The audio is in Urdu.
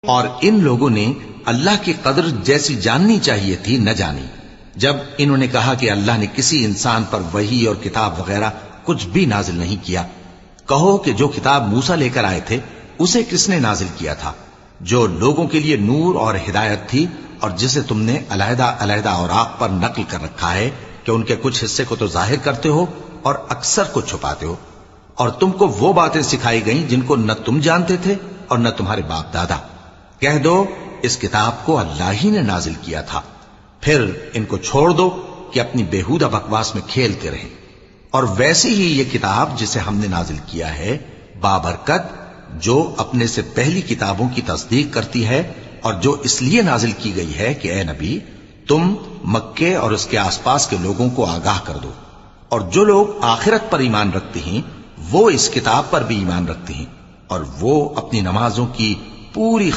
اور ان لوگوں نے اللہ کی قدر جیسی جاننی چاہیے تھی نہ جانی جب انہوں نے کہا کہ اللہ نے کسی انسان پر وحی اور کتاب وغیرہ کچھ بھی نازل نہیں کیا۔ کہو کہ جو کتاب موسیٰ لے کر آئے تھے اسے کس نے نازل کیا تھا؟ جو لوگوں کے لیے نور اور ہدایت تھی، اور جسے تم نے علیحدہ علیحدہ اوراق پر نقل کر رکھا ہے کہ ان کے کچھ حصے کو تو ظاہر کرتے ہو اور اکثر کو چھپاتے ہو۔ اور تم کو وہ باتیں سکھائی گئیں جن کو نہ تم جانتے تھے اور نہ تمہارے باپ دادا۔ کہہ دو اس کتاب کو اللہ ہی نے نازل کیا تھا، پھر ان کو چھوڑ دو کہ اپنی بےہودہ بکواس میں کھیلتے رہیں۔ اور ویسی ہی یہ کتاب جسے ہم نے نازل کیا ہے بابرکت، جو اپنے سے پہلی کتابوں کی تصدیق کرتی ہے، اور جو اس لیے نازل کی گئی ہے کہ اے نبی تم مکے اور اس کے آس پاس کے لوگوں کو آگاہ کر دو، اور جو لوگ آخرت پر ایمان رکھتے ہیں وہ اس کتاب پر بھی ایمان رکھتے ہیں، اور وہ اپنی نمازوں کی پوری